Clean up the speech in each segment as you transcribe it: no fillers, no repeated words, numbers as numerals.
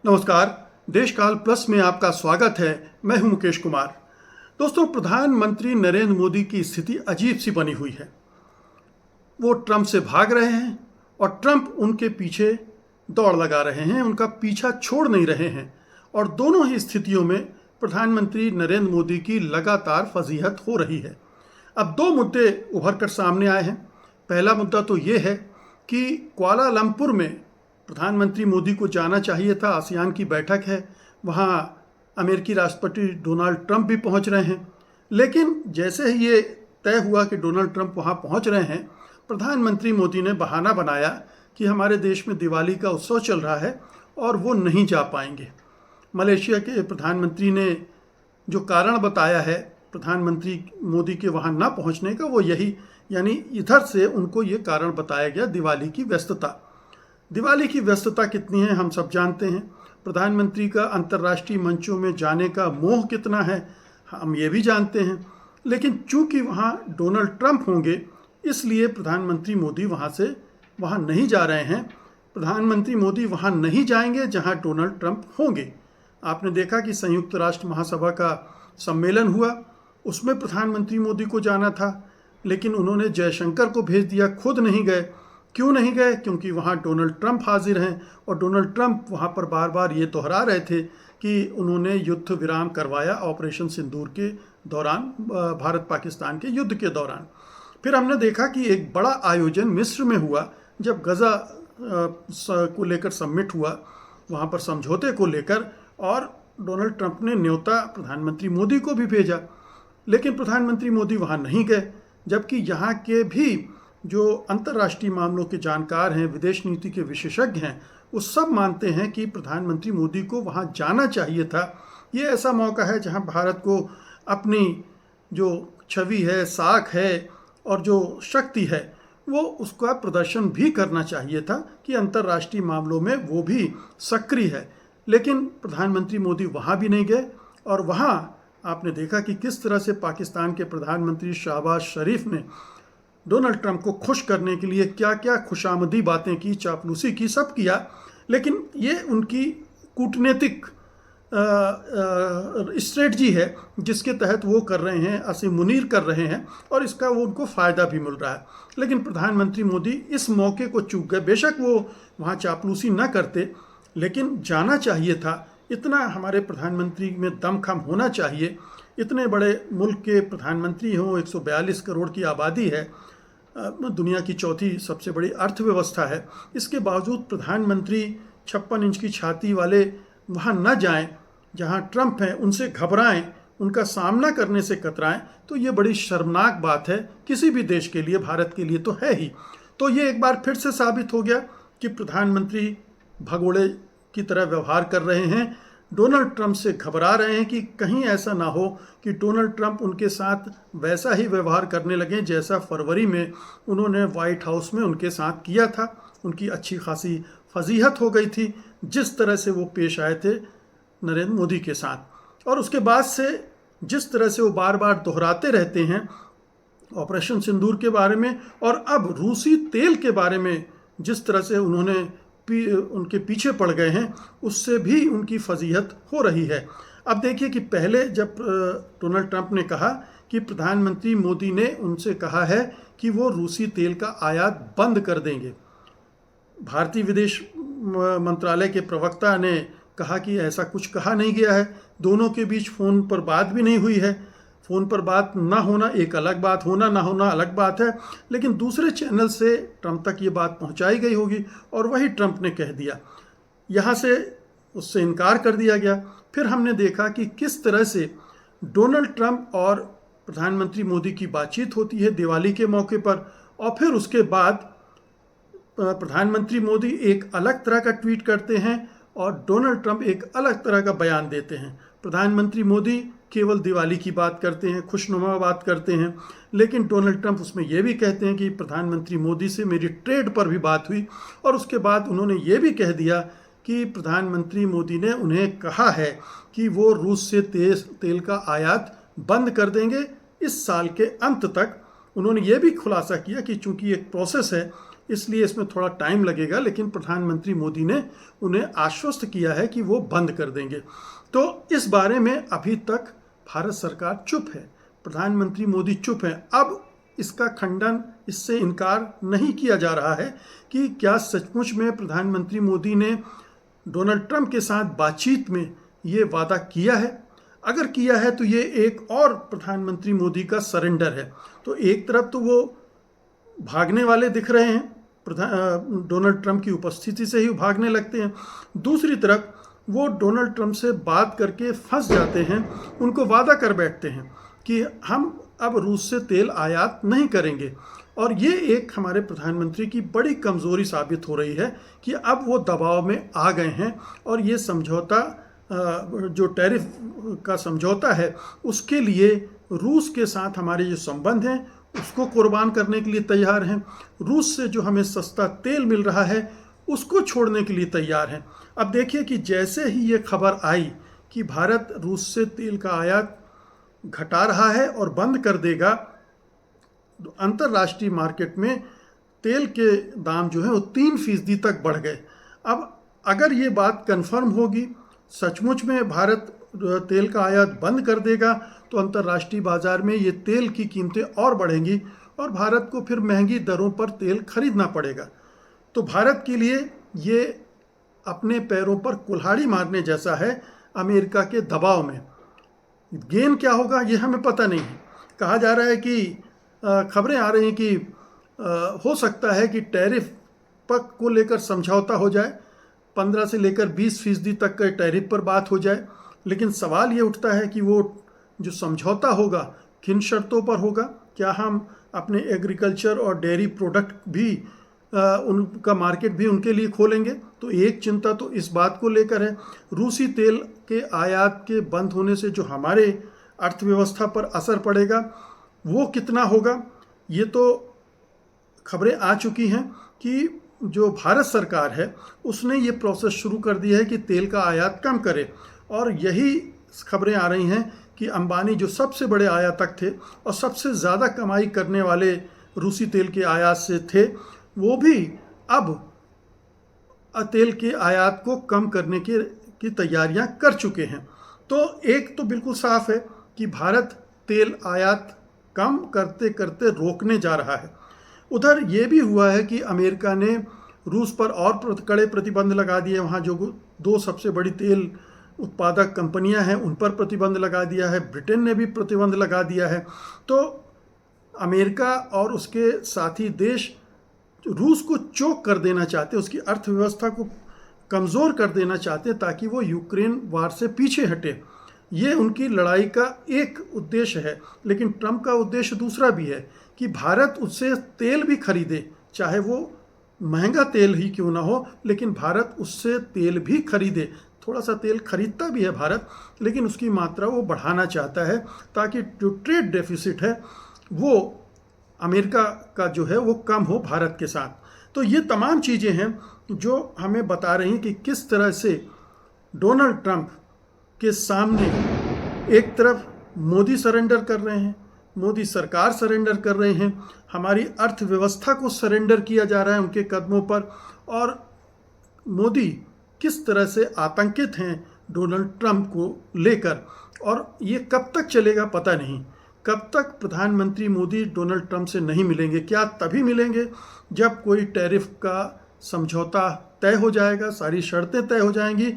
नमस्कार। देशकाल प्लस में आपका स्वागत है। मैं हूं मुकेश कुमार। दोस्तों, प्रधानमंत्री नरेंद्र मोदी की स्थिति अजीब सी बनी हुई है। वो ट्रंप से भाग रहे हैं और ट्रंप उनके पीछे दौड़ लगा रहे हैं, उनका पीछा छोड़ नहीं रहे हैं। और दोनों ही स्थितियों में प्रधानमंत्री नरेंद्र मोदी की लगातार फजीहत हो रही है। अब दो मुद्दे उभर कर सामने आए हैं। पहला मुद्दा तो ये है कि कुआलालंपुर में प्रधानमंत्री मोदी को जाना चाहिए था। आसियान की बैठक है, वहाँ अमेरिकी राष्ट्रपति डोनाल्ड ट्रंप भी पहुँच रहे हैं। लेकिन जैसे ही ये तय हुआ कि डोनाल्ड ट्रंप वहाँ पहुँच रहे हैं, प्रधानमंत्री मोदी ने बहाना बनाया कि हमारे देश में दिवाली का उत्सव चल रहा है और वो नहीं जा पाएंगे। मलेशिया के प्रधानमंत्री ने जो कारण बताया है प्रधानमंत्री मोदी के वहाँ ना पहुँचने का, वो यही, यानी इधर से उनको ये कारण बताया गया, दिवाली की व्यस्तता। दिवाली की व्यस्तता कितनी है हम सब जानते हैं। प्रधानमंत्री का अंतर्राष्ट्रीय मंचों में जाने का मोह कितना है हम ये भी जानते हैं। लेकिन चूंकि वहाँ डोनाल्ड ट्रंप होंगे, इसलिए प्रधानमंत्री मोदी वहाँ नहीं जा रहे हैं। प्रधानमंत्री मोदी वहाँ नहीं जाएंगे जहाँ डोनाल्ड ट्रंप होंगे। आपने देखा कि संयुक्त राष्ट्र महासभा का सम्मेलन हुआ, उसमें प्रधानमंत्री मोदी को जाना था, लेकिन उन्होंने जयशंकर को भेज दिया, खुद नहीं गए। क्यों नहीं गए? क्योंकि वहाँ डोनाल्ड ट्रंप हाजिर हैं और डोनाल्ड ट्रंप वहाँ पर बार बार ये दोहरा रहे थे कि उन्होंने युद्ध विराम करवाया ऑपरेशन सिंदूर के दौरान, भारत पाकिस्तान के युद्ध के दौरान। फिर हमने देखा कि एक बड़ा आयोजन मिस्र में हुआ, जब गजा को लेकर समिट हुआ, वहाँ पर समझौते को लेकर, और डोनाल्ड ट्रंप ने न्योता प्रधानमंत्री मोदी को भी भेजा, लेकिन प्रधानमंत्री मोदी वहाँ नहीं गए। जबकि यहाँ के भी जो अंतर्राष्ट्रीय मामलों के जानकार हैं, विदेश नीति के विशेषज्ञ हैं, वो सब मानते हैं कि प्रधानमंत्री मोदी को वहाँ जाना चाहिए था। ये ऐसा मौका है जहाँ भारत को अपनी जो छवि है, साख है और जो शक्ति है, वो उसका प्रदर्शन भी करना चाहिए था कि अंतर्राष्ट्रीय मामलों में वो भी सक्रिय है। लेकिन प्रधानमंत्री मोदी वहाँ भी नहीं गए। और वहाँ आपने देखा कि किस तरह से पाकिस्तान के प्रधानमंत्री शहबाज शरीफ ने डोनाल्ड ट्रंप को खुश करने के लिए क्या क्या खुशामदी बातें की, चापलूसी की, सब किया। लेकिन ये उनकी कूटनीतिक स्ट्रेटजी है जिसके तहत वो कर रहे हैं, असीम मुनीर कर रहे हैं, और इसका वो उनको फ़ायदा भी मिल रहा है। लेकिन प्रधानमंत्री मोदी इस मौके को चूक गए। बेशक वो वहाँ चापलूसी न करते, लेकिन जाना चाहिए था। इतना हमारे प्रधानमंत्री में दमखम होना चाहिए। इतने बड़े मुल्क के प्रधानमंत्री हों, 142 करोड़ की आबादी है, दुनिया की चौथी सबसे बड़ी अर्थव्यवस्था है, इसके बावजूद प्रधानमंत्री 56 इंच की छाती वाले वहाँ न जाएं जहाँ ट्रंप हैं, उनसे घबराएं, उनका सामना करने से कतराएं, तो ये बड़ी शर्मनाक बात है किसी भी देश के लिए, भारत के लिए तो है ही। तो ये एक बार फिर से साबित हो गया कि प्रधानमंत्री भगोड़े की तरह व्यवहार कर रहे हैं, डोनाल्ड ट्रंप से घबरा रहे हैं कि कहीं ऐसा ना हो कि डोनाल्ड ट्रंप उनके साथ वैसा ही व्यवहार करने लगे जैसा फरवरी में उन्होंने व्हाइट हाउस में उनके साथ किया था। उनकी अच्छी खासी फजीहत हो गई थी जिस तरह से वो पेश आए थे नरेंद्र मोदी के साथ। और उसके बाद से जिस तरह से वो बार बार दोहराते रहते हैं ऑपरेशन सिंदूर के बारे में, और अब रूसी तेल के बारे में जिस तरह से उन्होंने उनके पीछे पड़ गए हैं, उससे भी उनकी फजीहत हो रही है। अब देखिए कि पहले जब डोनाल्ड ट्रंप ने कहा कि प्रधानमंत्री मोदी ने उनसे कहा है कि वो रूसी तेल का आयात बंद कर देंगे, भारतीय विदेश मंत्रालय के प्रवक्ता ने कहा कि ऐसा कुछ कहा नहीं गया है। दोनों के बीच फ़ोन पर बात भी नहीं हुई है। फ़ोन पर बात ना होना एक अलग बात, होना ना होना अलग बात है, लेकिन दूसरे चैनल से ट्रंप तक ये बात पहुंचाई गई होगी और वही ट्रंप ने कह दिया। यहाँ से उससे इनकार कर दिया गया। फिर हमने देखा कि किस तरह से डोनाल्ड ट्रंप और प्रधानमंत्री मोदी की बातचीत होती है दिवाली के मौके पर, और फिर उसके बाद प्रधानमंत्री मोदी एक अलग तरह का ट्वीट करते हैं और डोनाल्ड ट्रंप एक अलग तरह का बयान देते हैं। प्रधानमंत्री मोदी केवल दिवाली की बात करते हैं, खुशनुमा बात करते हैं, लेकिन डोनाल्ड ट्रंप उसमें यह भी कहते हैं कि प्रधानमंत्री मोदी से मेरी ट्रेड पर भी बात हुई। और उसके बाद उन्होंने ये भी कह दिया कि प्रधानमंत्री मोदी ने उन्हें कहा है कि वो रूस से तेल का आयात बंद कर देंगे इस साल के अंत तक। उन्होंने ये भी खुलासा किया कि चूंकि एक प्रोसेस है, इसलिए इसमें थोड़ा टाइम लगेगा, लेकिन प्रधानमंत्री मोदी ने उन्हें आश्वस्त किया है कि वो बंद कर देंगे। तो इस बारे में अभी तक भारत सरकार चुप है, प्रधानमंत्री मोदी चुप हैं। अब इसका खंडन, इससे इनकार नहीं किया जा रहा है कि क्या सचमुच में प्रधानमंत्री मोदी ने डोनाल्ड ट्रंप के साथ बातचीत में ये वादा किया है। अगर किया है तो ये एक और प्रधानमंत्री मोदी का सरेंडर है। तो एक तरफ तो वो भागने वाले दिख रहे हैं, डोनाल्ड ट्रंप की उपस्थिति से ही भागने लगते हैं, दूसरी तरफ वो डोनाल्ड ट्रंप से बात करके फंस जाते हैं, उनको वादा कर बैठते हैं कि हम अब रूस से तेल आयात नहीं करेंगे। और ये एक हमारे प्रधानमंत्री की बड़ी कमज़ोरी साबित हो रही है कि अब वो दबाव में आ गए हैं और ये समझौता, जो टैरिफ का समझौता है, उसके लिए रूस के साथ हमारे जो संबंध हैं उसको कुर्बान करने के लिए तैयार हैं। रूस से जो हमें सस्ता तेल मिल रहा है उसको छोड़ने के लिए तैयार हैं। अब देखिए कि जैसे ही ये खबर आई कि भारत रूस से तेल का आयात घटा रहा है और बंद कर देगा, तो अंतर्राष्ट्रीय मार्केट में तेल के दाम जो है वो 3% तक बढ़ गए। अब अगर ये बात कंफर्म होगी, सचमुच में भारत तेल का आयात बंद कर देगा, तो अंतर्राष्ट्रीय बाजार में ये तेल की कीमतें और बढ़ेंगी और भारत को फिर महंगी दरों पर तेल खरीदना पड़ेगा। तो भारत के लिए ये अपने पैरों पर कुल्हाड़ी मारने जैसा है अमेरिका के दबाव में। गेन क्या होगा ये हमें पता नहीं है। कहा जा रहा है कि खबरें आ रही हैं कि हो सकता है कि टैरिफ पक को लेकर समझौता हो जाए, 15 से लेकर 20% तक के टैरिफ पर बात हो जाए। लेकिन सवाल ये उठता है कि वो जो समझौता होगा किन शर्तों पर होगा। क्या हम अपने एग्रीकल्चर और डेयरी प्रोडक्ट भी उनका मार्केट भी उनके लिए खोलेंगे? तो एक चिंता तो इस बात को लेकर है। रूसी तेल के आयात के बंद होने से जो हमारे अर्थव्यवस्था पर असर पड़ेगा वो कितना होगा। ये तो खबरें आ चुकी हैं कि जो भारत सरकार है उसने ये प्रोसेस शुरू कर दिया है कि तेल का आयात कम करे। और यही खबरें आ रही हैं कि अंबानी जो सबसे बड़े आयातक थे और सबसे ज़्यादा कमाई करने वाले रूसी तेल के आयात से थे, वो भी अब तेल के आयात को कम करने की तैयारियां कर चुके हैं। तो एक तो बिल्कुल साफ है कि भारत तेल आयात कम करते करते रोकने जा रहा है। उधर ये भी हुआ है कि अमेरिका ने रूस पर और कड़े प्रतिबंध लगा दिए। वहाँ जो 2 सबसे बड़ी तेल उत्पादक कंपनियां हैं उन पर प्रतिबंध लगा दिया है, ब्रिटेन ने भी प्रतिबंध लगा दिया है। तो अमेरिका और उसके साथी देश रूस को चोक कर देना चाहते हैं, उसकी अर्थव्यवस्था को कमज़ोर कर देना चाहते हैं ताकि वो यूक्रेन वार से पीछे हटे। ये उनकी लड़ाई का एक उद्देश्य है। लेकिन ट्रंप का उद्देश्य दूसरा भी है कि भारत उससे तेल भी खरीदे, चाहे वो महंगा तेल ही क्यों ना हो, लेकिन भारत उससे तेल भी खरीदे। थोड़ा सा तेल खरीदता भी है भारत, लेकिन उसकी मात्रा वो बढ़ाना चाहता है ताकि जो ट्रेड डेफिसिट है वो अमेरिका का जो है वो कम हो भारत के साथ। तो ये तमाम चीज़ें हैं जो हमें बता रही हैं कि किस तरह से डोनाल्ड ट्रंप के सामने एक तरफ मोदी सरेंडर कर रहे हैं, मोदी सरकार सरेंडर कर रहे हैं, हमारी अर्थव्यवस्था को सरेंडर किया जा रहा है उनके कदमों पर, और मोदी किस तरह से आतंकित हैं डोनाल्ड ट्रंप को लेकर। और ये कब तक चलेगा पता नहीं। कब तक प्रधानमंत्री मोदी डोनाल्ड ट्रंप से नहीं मिलेंगे? क्या तभी मिलेंगे जब कोई टैरिफ का समझौता तय हो जाएगा, सारी शर्तें तय हो जाएंगी,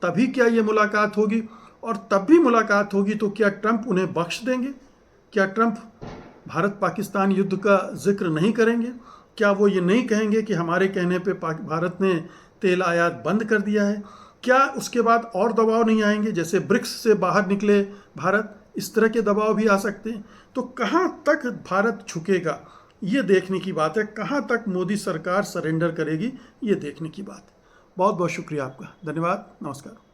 तभी क्या ये मुलाकात होगी? और तब भी मुलाकात होगी तो क्या ट्रंप उन्हें बख्श देंगे? क्या ट्रंप भारत पाकिस्तान युद्ध का जिक्र नहीं करेंगे? क्या वो ये नहीं कहेंगे कि हमारे कहने पे भारत ने तेल आयात बंद कर दिया है? क्या उसके बाद और दबाव नहीं आएंगे? जैसे ब्रिक्स से बाहर निकले भारत, इस तरह के दबाव भी आ सकते हैं। तो कहाँ तक भारत झुकेगा ये देखने की बात है, कहाँ तक मोदी सरकार सरेंडर करेगी ये देखने की बात है। बहुत बहुत शुक्रिया आपका, धन्यवाद, नमस्कार।